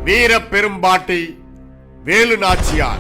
வீர பெரும்பாட்டி வேலு நாச்சியார்.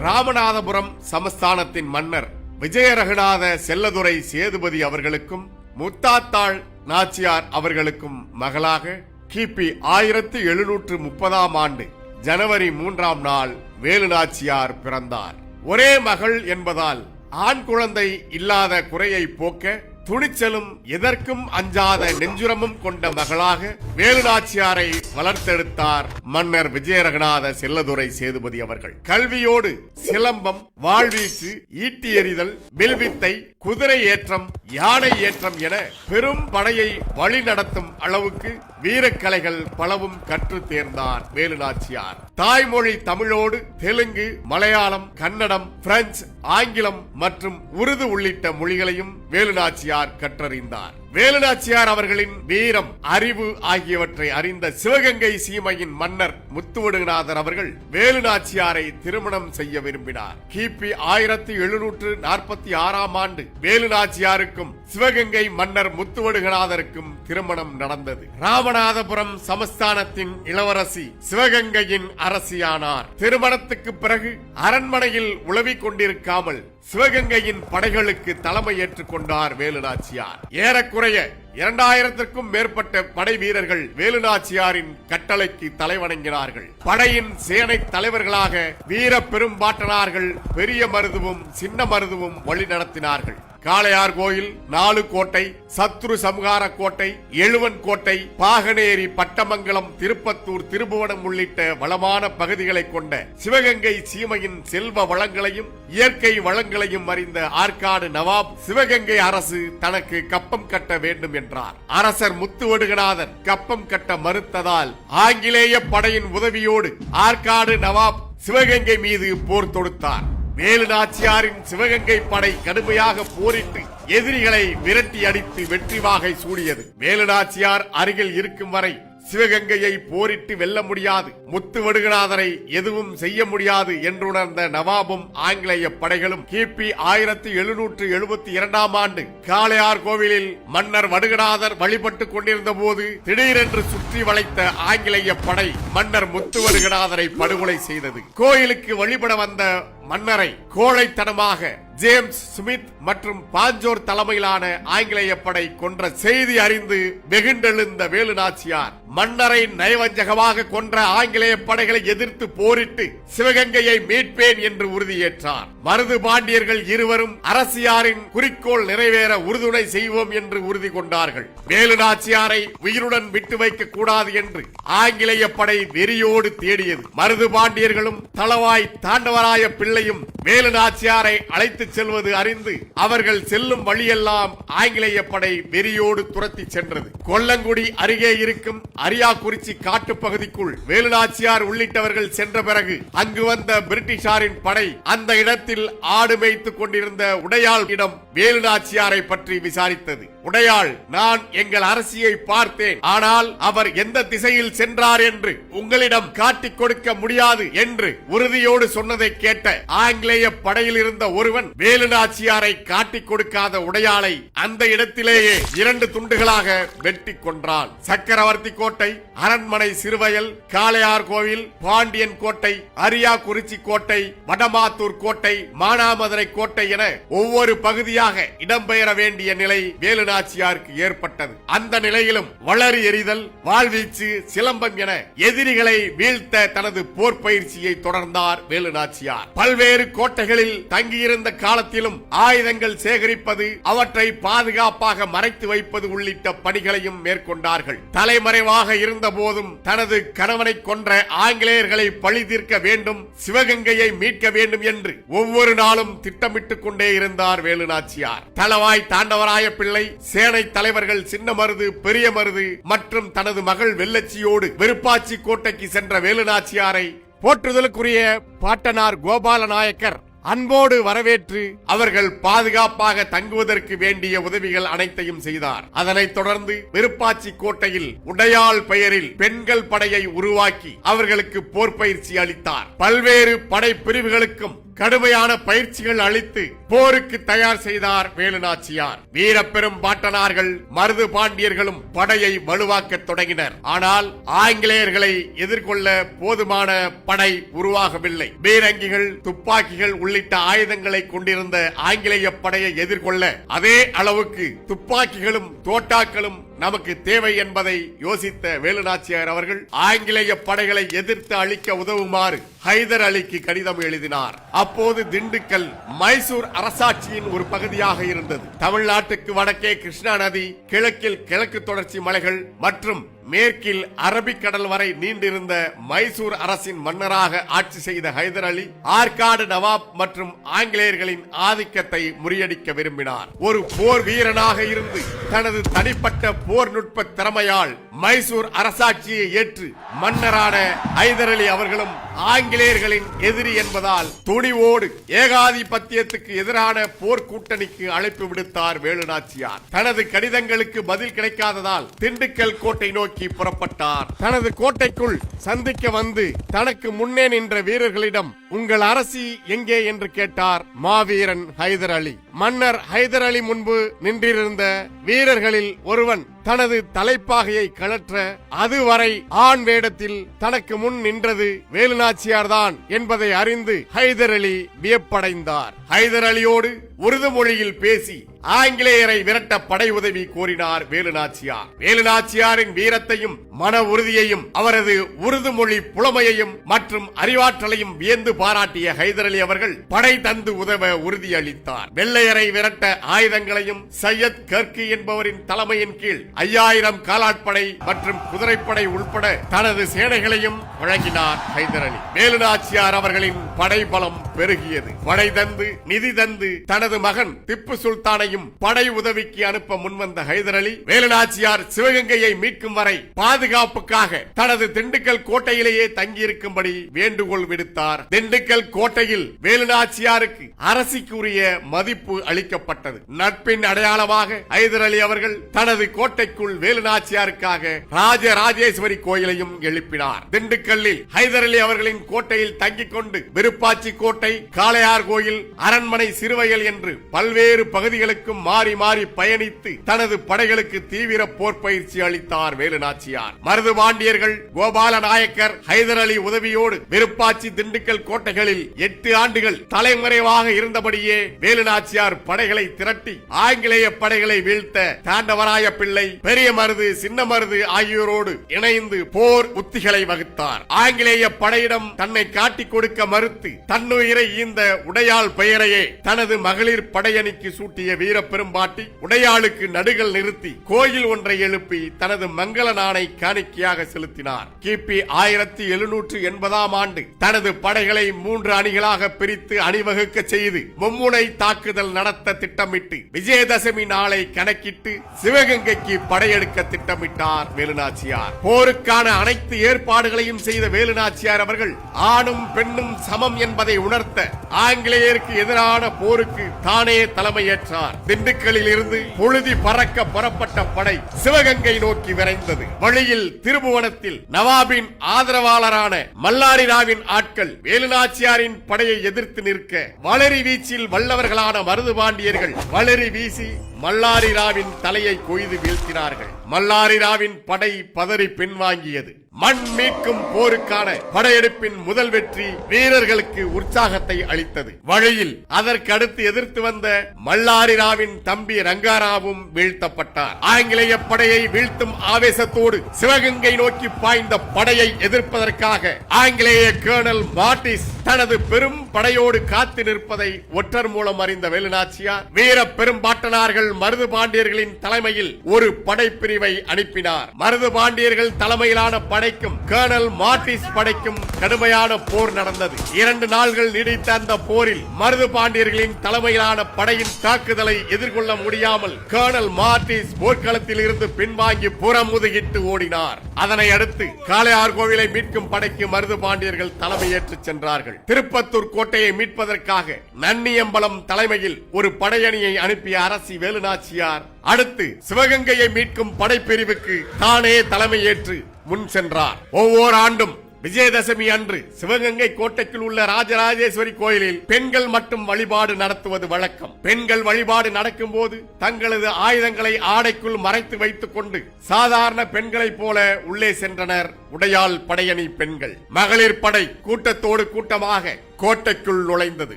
ராமநாதபுரம் சமஸ்தானத்தின் மன்னர் விஜயரகுநாத செல்லதுரை சேதுபதி அவர்களுக்கும் முத்தாத்தாள் நாச்சியார் அவர்களுக்கும் மகளாக கிபி 1730 ஆண்டு ஜனவரி 3ஆம் நாள் வேலு நாச்சியார் பிறந்தார். ஒரே மகள் என்பதால் ஆண் குழந்தை இல்லாத குறையை போக்க துணிச்சலும் எதற்கும் அஞ்சாத நெஞ்சுரமும் கொண்ட மகளாக வேலு நாச்சியாரை வளர்த்தெடுத்தார் மன்னர் விஜயரகுநாத செல்லதுரை சேதுபதி அவர்கள். கல்வியோடு சிலம்பம், வாழ்வீச்சு, ஈட்டி எறிதல், வில்வித்தை, குதிரை ஏற்றம், யானை ஏற்றம் என பெரும் படையை வழி நடத்தும் அளவுக்கு வீரக்கலைகள் பலவும் கற்று தேர்ந்தார் வேலு நாச்சியார். தாய்மொழி தமிழோடு தெலுங்கு, மலையாளம், கன்னடம், பிரெஞ்சு, ஆங்கிலம் மற்றும் உருது உள்ளிட்ட மொழிகளையும் வேலு நாச்சியார் கற்றறிந்தார். வேலு நாச்சியார் அவர்களின் வீரம், அறிவு ஆகியவற்றை அறிந்த சிவகங்கை சீமையின் மன்னர் முத்துவடுகநாதர் அவர்கள் வேலு நாச்சியாரை திருமணம் செய்ய விரும்பினார். கிபி 1746 ஆண்டு வேலு நாச்சியாருக்கும் சிவகங்கை மன்னர் முத்துவடுகநாதருக்கும் திருமணம் நடந்தது. ராமநாதபுரம் சமஸ்தானத்தின் இளவரசி சிவகங்கையின் அரசியானார். திருமணத்துக்கு பிறகு அரண்மனையில் உலவிக் கொண்டிருக்காமல் சிவகங்கையின் படைகளுக்கு தலைமை ஏற்றுக் கொண்டார் வேலு நாச்சியார். ஏறக்குறைய 2000க்கும் மேற்பட்ட படை வீரர்கள் வேலு நாச்சியாரின் கட்டளைக்கு தலைவணங்கினார்கள். படையின் சேனை தலைவர்களாக வீர பெரும்பாட்டனார்கள் பெரிய மருதுவும் சின்ன மருதுவும் வழி நடத்தினார்கள். காளையார் கோயில், 4 கோட்டை, சத்ரு சம்ஹார கோட்டை, எழுவன் கோட்டை, பாகனேரி, பட்டமங்கலம், திருப்பத்தூர், திருபுவனம் உள்ளிட்ட வளமான பகுதிகளை கொண்ட சிவகங்கை சீமையின் செல்வ வளங்களையும் இயற்கை வளங்களையும் அறிந்த ஆற்காடு நவாப் சிவகங்கை அரசு தனக்கு கப்பம் கட்ட வேண்டும் என்றார். அரசர் முத்துவடுகநாதர் கப்பம் கட்ட மறுத்ததால் ஆங்கிலேய படையின் உதவியோடு ஆற்காடு நவாப் சிவகங்கை மீது போர் தொடுத்தார். வேலு நாச்சியாரின் சிவகங்கை படை கடுமையாக போரிட்டு எதிரிகளை விரட்டி அடித்து வெற்றி வாகை சூடியது. வேலு நாச்சியார் அருகில் இருக்கும் வரை சிவகங்கையை போரிட்டு வெல்ல முடியாது, முத்துவடுகநாதரை எதுவும் செய்ய முடியாது என்றுணர்ந்த நவாபும் ஆங்கிலேய படைகளும் கிபி 1772 ஆண்டு காளையார் கோவிலில் மன்னர் வடுகநாதர் வழிபட்டுக் கொண்டிருந்த போது திடீரென்று சுற்றி வளைத்த ஆங்கிலேய படை மன்னர் முத்துவடுகநாதரை படுகொலை செய்தது. கோயிலுக்கு வழிபட வந்த மன்னரை கோழைத்தனமாக ஜேம்ஸ் ஸ்மித் மற்றும் பாஞ்சோர் தலைமையிலான ஆங்கிலேய படை கொன்ற செய்தி அறிந்து வெகுண்டெழுந்த வேலு நாச்சியார் மன்னரை நயவஞ்சகமாக கொன்ற ஆங்கிலேய படைகளை எதிர்த்து போரிட்டு சிவகங்கையை மீட்பேன் என்று உறுதியேற்றார். மருது பாண்டியர்கள் இருவரும் அரசியாரின் குறிக்கோள் நிறைவேற உறுதுணை செய்வோம் என்று உறுதி கொண்டார்கள். வேலு நாச்சியாரை உயிருடன் விட்டு வைக்க கூடாது என்று ஆங்கிலேய படை வெறியோடு தேடியது. மருது பாண்டியர்களும் தளவாய் தாண்டவராய பிள்ளையும் வேலு நாச்சியாரை அழைத்து செல்வது அறிந்து அவர்கள் செல்லும் வழியெல்லாம் ஆங்கிலேய படை வெறியோடு துரத்தி சென்றது. கொல்லங்குடி அருகே இருக்கும் அரியாக்குறிச்சி காட்டு பகுதிக்குள் வேலு நாச்சியார் உள்ளிட்டவர்கள் சென்ற பிறகு அங்கு வந்த பிரிட்டிஷாரின் படை அந்த இடத்தில் ஆடு மேய்த்துக் கொண்டிருந்த உடையாள் இடம் வேலு நாச்சியாரை பற்றி விசாரித்தது. உடையாள், நான் எங்கள் அரசியை பார்த்தேன், ஆனால் அவர் எந்த திசையில் சென்றார் என்று உங்களிடம் காட்டிக் கொடுக்க முடியாது என்று உறுதியோடு சொன்னதை கேட்ட ஆங்கிலேய படையில் இருந்த ஒருவன் வேலு நாச்சியாரை காட்டிக் கொடுக்காத உடையாளை அந்த இடத்திலேயே 2 துண்டுகளாக வெட்டி கொன்றான். சக்கரவர்த்தி கோட்டை, அரண்மனை சிறுவயல், காளையார் கோவில், பாண்டியன் கோட்டை, அரியாக்குறிச்சி கோட்டை, வடமாத்தூர் கோட்டை, மானாமதுரை கோட்டை என ஒவ்வொரு பகுதியாக இடம்பெயர வேண்டிய நிலை வேலு நாச்சியாருக்கு ஏற்பட்டது. அந்த நிலையிலும் வளரி எறிதல், வாழ்வீச்சு, சிலம்பம் என எதிரிகளை வீழ்த்த தனது போர் பயிற்சியை தொடர்ந்தார் வேலு நாச்சியார். பல்வேறு கோட்டைகளில் தங்கியிருந்த காலத்திலும் ஆயுதங்கள் சேகரிப்பது, அவற்றை பாதுகாப்பாக மறைத்து வைப்பது உள்ளிட்ட பணிகளையும் மேற்கொண்டார்கள். தலைமறைவாக இருந்த போதும் தனது கணவனை கொன்ற ஆங்கிலேயர்களை பழி தீர்க்க வேண்டும், சிவகங்கையை மீட்க வேண்டும் என்று ஒவ்வொரு நாளும் திட்டமிட்டுக் கொண்டே இருந்தார் வேலு நாச்சியார். தளவாய் தாண்டவராய பிள்ளை, சேனை தலைவர்கள் சின்ன மருது, பெரிய மருது மற்றும் தனது மகள் வெள்ளச்சியோடு விருப்பாச்சி கோட்டைக்கு சென்ற வேலு நாச்சியாரை போற்றுதலுக்குரிய பாட்டனார் கோபால நாயக்கர் அன்போடு வரவேற்று அவர்கள் பாதுகாப்பாக தங்குவதற்கு வேண்டிய உதவிகள் அனைத்தையும் செய்தார். அதனைத் தொடர்ந்து விருப்பாச்சி கோட்டையில் உடையாள் பெயரில் பெண்கள் படையை உருவாக்கி அவர்களுக்கு போர் பயிற்சி அளித்தார். பல்வேறு படை பிரிவுகளுக்கும் கடுமையான பயிற்சிகள் அளித்து போருக்கு தயார் செய்தார் வேலுநாச்சியார். வீரப்பெரும் பாட்டனார்கள் மருது பாண்டியர்களும் படையை வலுவாக்க தொடங்கினர். ஆனால் ஆங்கிலேயர்களை எதிர்கொள்ள போதுமான படை உருவாகவில்லை. பீரங்கிகள், துப்பாக்கிகள் உள்ளிட்ட ஆயுதங்களை கொண்டிருந்த ஆங்கிலேய படையை எதிர்கொள்ள அதே அளவுக்கு துப்பாக்கிகளும் தோட்டாக்களும் நமக்கு தேவை என்பதை யோசித்த வேலுநாச்சியார் அவர்கள் ஆங்கிலேய படைகளை எதிர்த்து அழிக்க உதவுமாறு ஹைதர் அலிக்கு கடிதம் எழுதினார். அப்போது திண்டுக்கல் மைசூர் அரசாட்சியின் ஒரு பகுதியாக இருந்தது. தமிழ்நாட்டுக்கு வடக்கே கிருஷ்ணா நதி, கிழக்கில் கிழக்கு தொடர்ச்சி மலைகள் மற்றும் மேற்கில் அரபிக்கடல் வரை நீண்டிருந்த மைசூர் அரசின் மன்னராக ஆட்சி செய்த ஹைதர் அலி ஆற்காடு நவாப் மற்றும் ஆங்கிலேயர்களின் ஆதிக்கத்தை முறியடிக்க விரும்பினார். ஒரு போர் வீரனாக இருந்து தனது தனிப்பட்ட போர் நுட்ப திறமையால் மைசூர் அரசாட்சியை ஏற்று மன்னரான ஹைதர் அலி அவர்களும் ஆங்கிலேயர்களின் எதிரி என்பதால் துணிவோடு ஏகாதிபத்தியத்துக்கு எதிரான போர் கூட்டணிக்கு அழைப்பு விடுத்தார் வேலுநாச்சியார். தனது கடிதங்களுக்கு பதில் கிடைக்காததால் திண்டுக்கல் கோட்டை நோக்கி புறப்பட்டார். தனது கோட்டைக்குள் சந்திக்க வந்து தனக்கு முன்னே நின்ற வீரர்களிடம் உங்கள் அரசி எங்கே என்று கேட்டார் மாவீரன் ஹைதர் அலி. மன்னர் ஹைதர் அலி முன்பு நின்றிருந்த வீரர்களில் ஒருவன் தனது தலைப்பாகையை கழற்ற அதுவரை ஆண் வேடத்தில் தனக்கு முன் நின்றது வேலுநாச்சியார் தான் என்பதை அறிந்து ஹைதர் அலி வியப்படைந்தார். ஹைதர் அலியோடு உருது மொழியில் பேசி ஆங்கிலேயரை விரட்ட படை உதவி கோரினார் வேலுநாச்சியார். வேலுநாச்சியாரின் வீரத்தையும் மன உறுதியையும் அவரது உருது மொழி புலமையையும் மற்றும் அறிவாற்றலையும் வியந்து பாராட்டிய ஹைதர் அலி அவர்கள் படை தந்து உதவ உறுதியளித்தார். வெள்ளையரை விரட்ட ஆயுதங்களையும் சையத் கர்கி என்பவரின் தலைமையின் கீழ் 5000 காலாட்படை மற்றும் குதிரைப்படை உள்பட தனது சேனைகளையும் வழங்கினார் ஹைதர் அலி. வேலுநாச்சியார் அவர்களின் படை பலம் பெருகியது. படை தந்து நிதி தந்து தனது மகன் திப்பு சுல்தானையும் படை உதவிக்கு அனுப்ப முன்வந்த ஹைதர் அலி வேலுநாச்சியார் சிவகங்கையை மீட்கும் வரை பாதுகாப்புக்காக தனது திண்டுக்கல் கோட்டையிலேயே தங்கியிருக்கும்படி வேண்டுகோள் விடுத்தார். திண்டுக்கல் கோட்டையில் வேலுநாச்சியாருக்கு அரசிக்குரிய மதிப்பு அளிக்கப்பட்டது. நட்பின் அடையாளமாக ஹைதர் அலி அவர்கள் தனது கோட்டைக்குள் வேலுநாச்சியாருக்காக ராஜராஜேஸ்வரி கோயிலையும் எழுப்பினார். திண்டுக்கல்லில் ஹைதர் அலி அவர்களின் கோட்டையில் தங்கிக் கொண்டு விருப்பாச்சி கோட்டை, காளையார் கோயில், அரண்மனை, சிறுவயல் என்று பல்வேறு பகுதிகளுக்கும் மாறி மாறி பயணித்து தனது படைகளுக்கு தீவிர போர் பயிற்சி அளித்தார் வேலுநாச்சியார். மருது பாண்டியர்கள், கோபால நாயக்கர், ஹைதர் அலி உதவியோடு விருப்பாச்சி, திண்டுக்கல் கோட்டைகளில் 8 ஆண்டுகள் தலைமறைவாக இருந்தபடியே வேலுநாச்சியார் படைகளை திரட்டி ஆங்கிலேய படைகளை வீழ்த்த தாண்டவராய பிள்ளை, பெரிய மருது, சின்ன மருது ஆகியோரோடு இணைந்து போர் உத்திகளை வகுத்தார். ஆங்கிலேய படையிடம் தன்னை காட்டிக் கொடுக்க மறுத்து தன்னுயிரை ஈந்த உடையாள் பெயரையே தனது மகளிர் படையணிக்கு சூட்டிய வீரப்பெரும்பாட்டி உடையாளுக்கு நடுகள் நிறுத்தி கோயில் ஒன்றை எழுப்பி தனது மங்கள நாணை காணிக்கையாக செலுத்தினார். கிபி 1780 ஆண்டு தனது படைகளை 3 அணிகளாக பிரித்து அணிவகுக்க செய்து மும்முனை தாக்குதல் நடத்த திட்டமிட்டு விஜயதசமி நாளை கணக்கிட்டு சிவகங்கைக்கு படையெடுக்க திட்டமிட்டார் வேலுநாச்சியார். போருக்கான அனைத்து ஏற்பாடுகளையும் செய்த வேலுநாச்சியார் அவர்கள் ஆணும் பெண்ணும் சமம் என்பதை உணர்த்த ஆங்கிலேயருக்கு எதிரான போருக்கு தானே தலைமையேற்றார். திண்டுக்கல்லில் இருந்து பொழுதி பறக்க புறப்பட்ட படை சிவகங்கை நோக்கி விரைந்தது. வழியில் திருபுவனத்தில் நவாபின் ஆதரவாளரான மல்லாரி ராவின் ஆட்கள் வேலுநாச்சியாரின் படையை எதிர்த்து நிற்க வளரி வீச்சில் வல்லவர்களான மருது பாண்டியர்கள் வளரி வீசி மல்லாரி ராவின் தலையை கொய்து வீழ்த்தினார்கள். மல்லாரி ராவின் படை பதறி பின்வாங்கியது. மண் மீட்கும் போருக்கான படையெடுப்பின் முதல் வெற்றி வீரர்களுக்கு உற்சாகத்தை அளித்தது. வழியில் அதற்கு அடுத்து எதிர்த்து வந்த மல்லாரி ராவின் தம்பி ரங்காராவும் வீழ்த்தப்பட்டார். ஆங்கிலேய படையை வீழ்த்தும் ஆவேசத்தோடு சிவகங்கை நோக்கி பாய்ந்த படையை எதிர்ப்பதற்காக ஆங்கிலேய கர்னல் மார்டிஸ் தனது பெரும் படையோடு காத்து நிற்பதை ஒற்றர் மூலம் அறிந்த வேலுநாச்சியார் வீர பெரும்பாட்டனார்கள் மருது பாண்டியர்களின் தலைமையில் ஒரு படைப்பிரிவை அனுப்பினார். மருது பாண்டியர்கள் தலைமையிலான படைக்கும் கர்னல் மார்டிஸ் படைக்கும் கடுமையான போர் நடந்தது. 2 நாள்கள் நீடித்த அந்த போரில் மருது பாண்டியர்களின் தலைமையிலான படையின் தாக்குதலை எதிர்கொள்ள முடியாமல் கர்னல் மார்டிஸ் போர்க்களத்தில் இருந்து பின்வாங்கி புறமுதுகிட்டு ஓடினார். அதனை அடுத்து காளையார் கோவிலை மீட்கும் படைக்கு மருது பாண்டியர்கள் தலைமையேற்று சென்றார்கள். திருப்பத்தூர் கோட்டையை மீட்பதற்காக நன்னியம்பலம் தலைமையில் ஒரு படையணியை அனுப்பிய அரசி வேலுநாச்சியார் அடுத்து சிவகங்கையை மீட்கும் படைப்பிரிவுக்கு தானே தலைமையேற்று முன் சென்றார். ஒவ்வொரு ஆண்டும் விஜயதசமி அன்று சிவகங்கை கோட்டைக்குள் உள்ள ராஜராஜேஸ்வரி கோயிலில் பெண்கள் மட்டும் வழிபாடு நடத்துவது வழக்கம். பெண்கள் வழிபாடு நடக்கும் போது தங்களது ஆயுதங்களை ஆடைக்குள் மறைத்து வைத்துக் கொண்டு சாதாரண பெண்களைப் போல உள்ளே சென்றனர் உடையாள் படையணி பெண்கள். மகளிர் படை கூட்டத்தோடு கூட்டமாக கோட்டைக்குள் நுழைந்தது.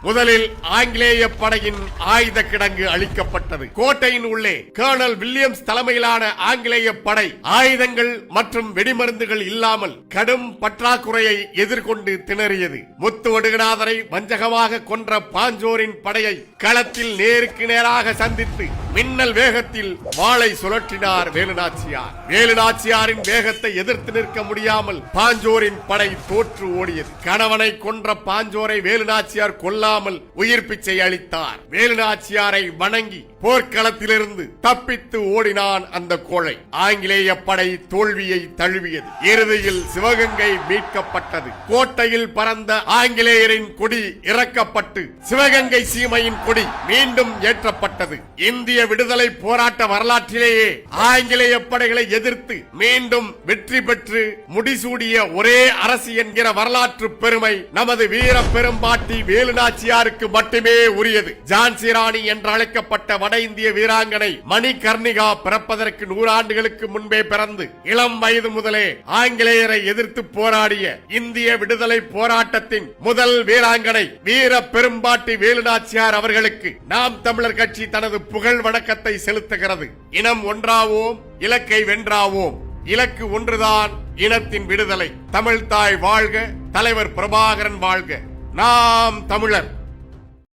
முதலில் ஆங்கிலேய படையின் ஆயுத கிடங்கு அளிக்கப்பட்டது. கோட்டையின் உள்ளே கர்னல் வில்லியம்ஸ் தலைமையிலான ஆங்கிலேய படை ஆயுதங்கள் மற்றும் வெடிமருந்துகள் இல்லாமல் கடும் பற்றாக்குறையை எதிர்கொண்டு திணறியது. முத்துவடுகநாதரை வஞ்சகமாக கொன்ற பாஞ்சோரின் படையை களத்தில் நேருக்கு நேராக சந்தித்து மின்னல் வேகத்தில் வாளை சுழற்றினார் வேலுநாச்சியார். வேலுநாச்சியாரின் வேகத்தை எதிர்த்து நிற்க முடியாமல் பாஞ்சோரின் படை தோற்று ஓடியது. கணவனை கொன்ற பாஞ்சோரை வேலுநாச்சியார் கொல்லாமல் உயிர் பிச்சை அளித்தார். வேலுநாச்சியாரை வணங்கி போர்க்களத்திலிருந்து தப்பித்து ஓடினான் அந்த கோழை. ஆங்கிலேய படை தோல்வியை தழுவியது. இறுதியில் சிவகங்கை மீட்கப்பட்டது. கோட்டையில் பறந்த ஆங்கிலேயரின் கொடி இறக்கப்பட்டு சிவகங்கை சீமையின் கொடி மீண்டும் ஏற்றப்பட்டது. இந்திய விடுதலை போராட்ட வரலாற்றிலேயே ஆங்கிலேய படைகளை எதிர்த்து மீண்டும் வெற்றி பெற்று முடிசூடிய ஒரே அரசு என்கிற வரலாற்று பெருமை நமது வீர பெரும்பாட்டி வேலுநாச்சியாருக்கு மட்டுமே உரியது. ஜான்சி ராணி என்று அழைக்கப்பட்ட வட இந்திய வீராங்கனை மணிகர்ணிகா பிறப்பதற்கு 100 ஆண்டுகளுக்கு முன்பே பிறந்து இளம் வயது முதலே ஆங்கிலேயரை எதிர்த்து போராடிய இந்திய விடுதலை போராட்டத்தின் முதல் வீராங்கனை வீர பெரும்பாட்டி வேலுநாச்சியார் அவர்களுக்கு நாம் தமிழர் கட்சி தனது புகழ் வணக்கத்தை செலுத்துகிறது. இனம் ஒன்றாவோம், இலக்கை வென்றாவோம். இலக்கு ஒன்றுதான், இனத்தின் விடுதலை. தமிழ் தாய் வாழ்க, தலைவர் பிரபாகரன் வாழ்க. நாம் தமிழர்.